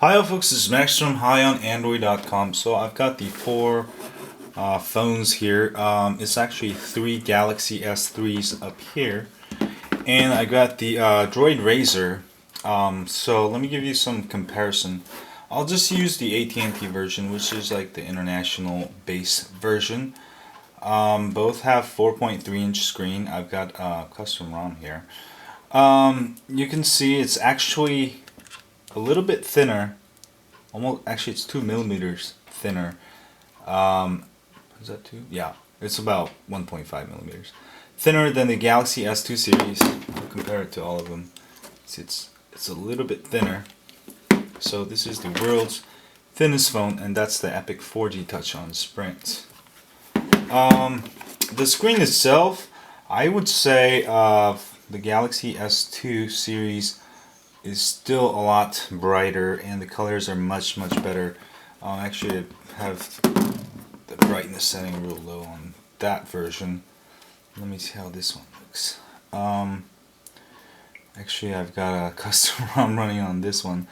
Hi folks, this is Max from HighOnAndroid.com. So I've got the four phones here. It's actually three Galaxy S3s up here. And I got the Droid Razr. So let me give you some comparison. I'll just use the at&t version, which is like the international base version. Both have 4.3-inch screen. I've got custom ROM here. You can see it's actually a little bit thinner. Almost, actually, it's 2 millimeters thinner. Is that 2? Yeah, it's about 1.5 millimeters thinner than the Galaxy S2 series. I'll compare it to all of them. It's a little bit thinner. So this is the world's thinnest phone, and that's the Epic 4G Touch on Sprint. The screen itself, I would say the Galaxy S2 series is still a lot brighter, and the colors are much better. Actually, I have the brightness setting real low on that version. Let me see how this one looks. Actually, I've got a custom ROM running on this one.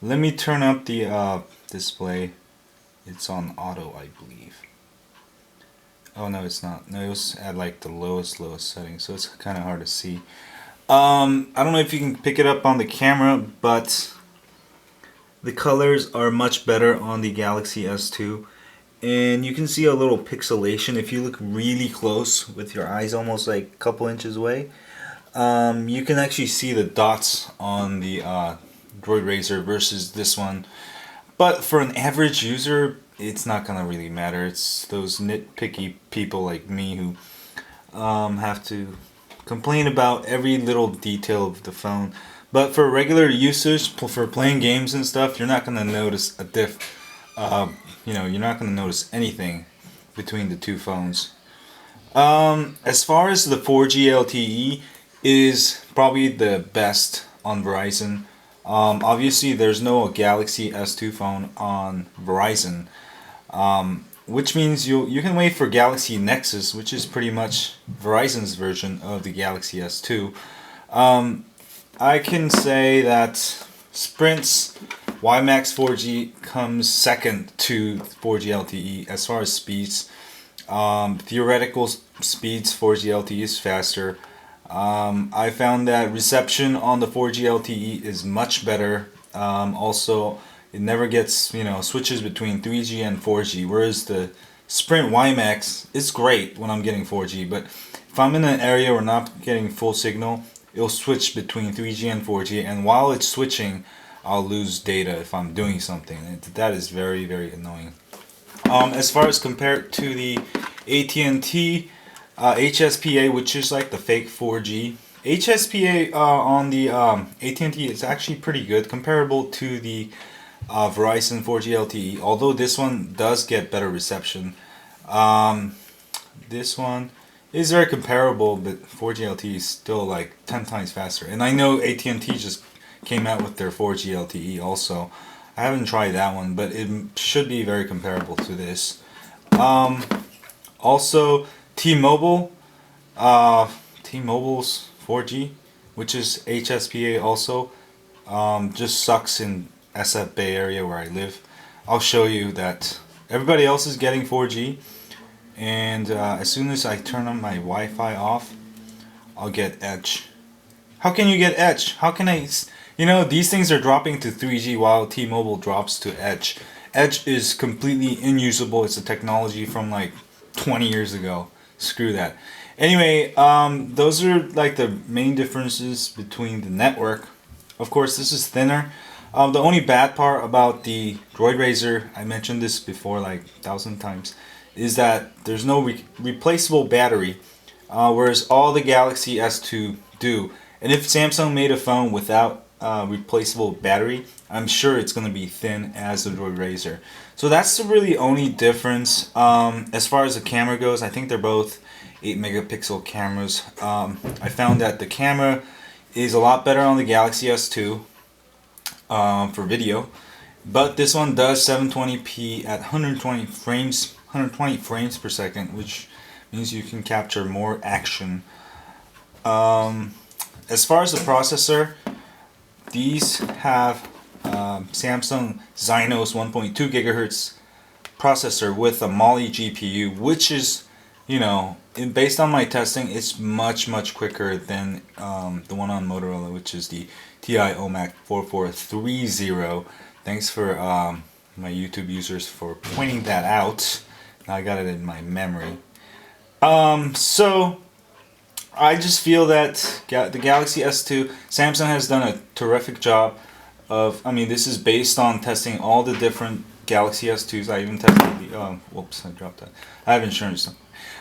Let me turn up the display. It's on auto, I believe. Oh no, it's not. No, it was at like the lowest setting, so it's kind of hard to see. I don't know if you can pick it up on the camera, but the colors are much better on the Galaxy S2, and you can see a little pixelation if you look really close with your eyes almost like a couple inches away. You can actually see the dots on the Droid Razr versus this one, but for an average user it's not gonna really matter. It's those nitpicky people like me who have to complain about every little detail of the phone. But for regular usage, for playing games and stuff, you're not gonna notice a diff. You're not gonna notice anything between the two phones. As far as the 4G LTE is probably the best on Verizon. Obviously, there's no Galaxy S2 phone on Verizon. Which means you can wait for Galaxy Nexus, which is pretty much Verizon's version of the Galaxy S2. I can say that Sprint's WiMAX 4G comes second to 4G LTE as far as speeds. Theoretical speeds 4G LTE is faster. I found that reception on the 4G LTE is much better. Also, it never gets, switches between 3G and 4G, whereas the Sprint WiMAX is great when I'm getting 4G, but if I'm in an area where I'm not getting full signal, it'll switch between 3G and 4G, and while it's switching, I'll lose data if I'm doing something, and that is very annoying. As far as compared to the at&t HSPA, which is like the fake 4G, HSPA on the at&t is actually pretty good, comparable to the Verizon 4G LTE, although this one does get better reception. This one is very comparable, but 4G LTE is still like 10 times faster. And I know at&t just came out with their 4G LTE also. I haven't tried that one, but it should be very comparable to this. Also, T-Mobile's 4G, which is HSPA also, just sucks in SF Bay Area where I live. I'll show you that everybody else is getting 4G, and as soon as I turn on my Wi-Fi off, I'll get Edge. How can you get Edge? How can I? These things are dropping to 3G while T-Mobile drops to Edge. Edge is completely unusable. It's a technology from like 20 years ago. Screw that. Anyway, those are like the main differences between the network. Of course, this is thinner. The only bad part about the Droid Razr, I mentioned this before like 1,000 times, is that there's no replaceable battery, whereas all the Galaxy S2 do. And if Samsung made a phone without replaceable battery, I'm sure it's going to be thin as the Droid Razr. So that's the really only difference. As far as the camera goes, I think they're both 8 megapixel cameras. I found that the camera is a lot better on the Galaxy S2 for video, but this one does 720p at 120 frames per second, which means you can capture more action. As far as the processor, these have Samsung Exynos 1.2 gigahertz processor with a Mali GPU, which is, you know, based on my testing, it's much quicker than the one on Motorola, which is the TI OMAC 4430. Thanks for my YouTube users for pointing that out. I got it in my memory. So I just feel that the Galaxy S2, Samsung has done a terrific job of, I mean, this is based on testing all the different Galaxy S2s. I even tested the, whoops, I dropped that. I have insurance.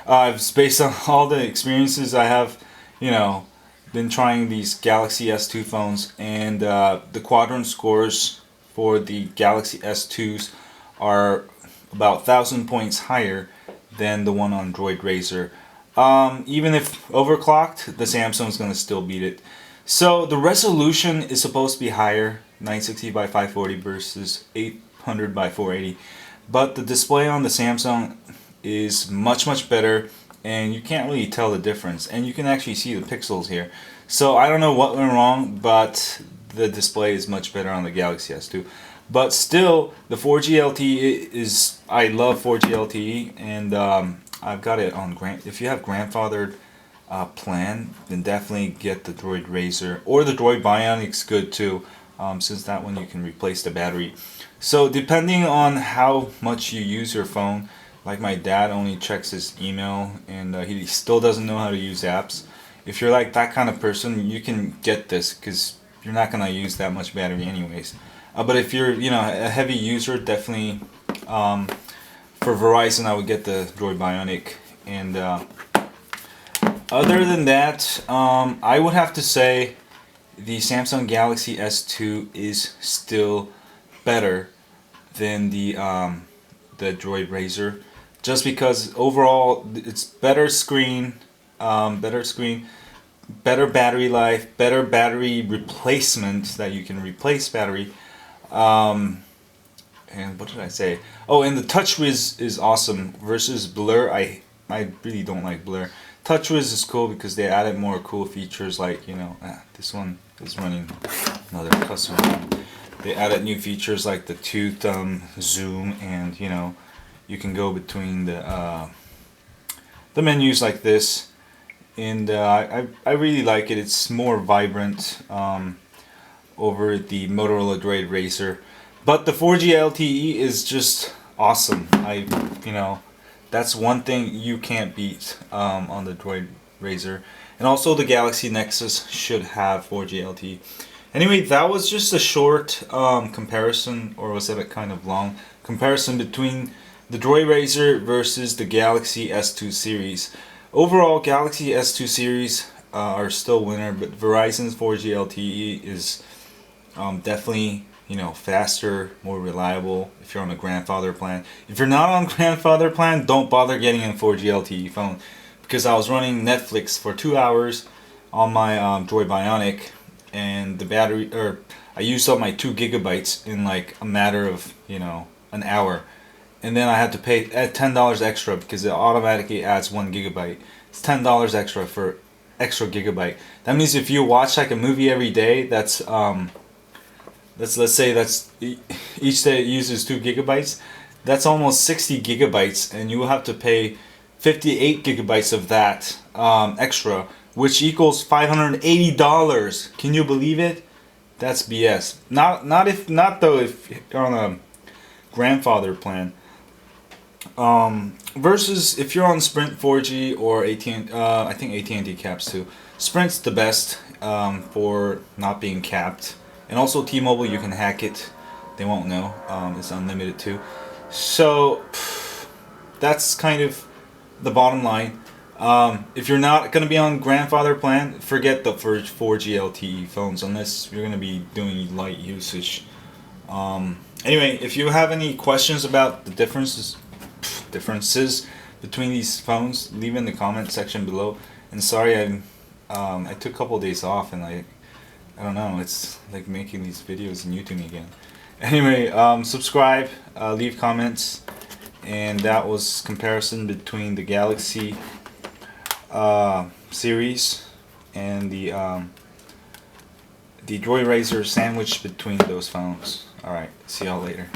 It's based on all the experiences I have, you know, been trying these Galaxy S2 phones, and the quadrant scores for the Galaxy S2s are about 1,000 points higher than the one on Droid Razr. Even if overclocked, the Samsung's gonna still beat it. So the resolution is supposed to be higher, 960 by 540 versus 800 by 480, but the display on the Samsung is much better, and you can't really tell the difference, and you can actually see the pixels here. So I don't know what went wrong, but the display is much better on the Galaxy S2. But still, the 4G LTE is, I love 4G LTE, and I've got it on if you have grandfathered plan, then definitely get the Droid Razr, or the Droid Bionic's good too, since that one you can replace the battery. So depending on how much you use your phone, like my dad only checks his email, and he still doesn't know how to use apps. If you're like that kind of person, you can get this because you're not gonna use that much battery anyways. But if you're, you know, a heavy user, definitely for Verizon, I would get the Droid Bionic. And other than that, I would have to say the Samsung Galaxy S2 is still better than the Droid Razr, just because overall it's better screen, better battery life, better battery replacement, that you can replace battery. And what did I say? Oh, and the TouchWiz is awesome versus Blur. I really don't like Blur. TouchWiz is cool because they added more cool features, like, you know, this one is running another custom one. They added new features like the two-thumb zoom, and, you know, you can go between the menus like this. And I really like it. It's more vibrant over the Motorola Droid Razr. But the 4G LTE is just awesome. You know, that's one thing you can't beat on the Droid Razr. And also the Galaxy Nexus should have 4G LTE. Anyway, that was just a short comparison, or was it a kind of long comparison between the Droid Razr versus the Galaxy S2 series. Overall, Galaxy S2 series are still winner, but Verizon's 4G LTE is definitely, you know, faster, more reliable if you're on a grandfather plan. If you're not on grandfather plan, don't bother getting a 4G LTE phone, because I was running Netflix for 2 hours on my Droid Bionic, and the battery, or I used up my 2 gigabytes in like a matter of, you know, an hour. And then I had to pay $10 extra because it automatically adds 1 gigabyte. It's $10 extra for extra gigabyte. That means if you watch like a movie every day, let's say that's each day it uses 2 gigabytes. That's almost 60 gigabytes, and you will have to pay 58 gigabytes of that extra, which equals $580. Can you believe it? That's BS. Not though if you're on a grandfather plan. Versus if you're on Sprint 4G or AT&T, I think AT&T caps too. Sprint's the best for not being capped, and also T-Mobile, you can hack it. They won't know. It's unlimited too. So that's kind of the bottom line. If you're not going to be on grandfather plan, forget the 4G LTE phones unless you're going to be doing light usage. Anyway, if you have any questions about the differences between these phones, leave in the comment section below. And sorry, I took a couple of days off, and I don't know, it's like making these videos and YouTube again. Anyway, subscribe, leave comments, and that was comparison between the Galaxy series and the Droid Razr, sandwiched between those phones. Alright, see y'all later.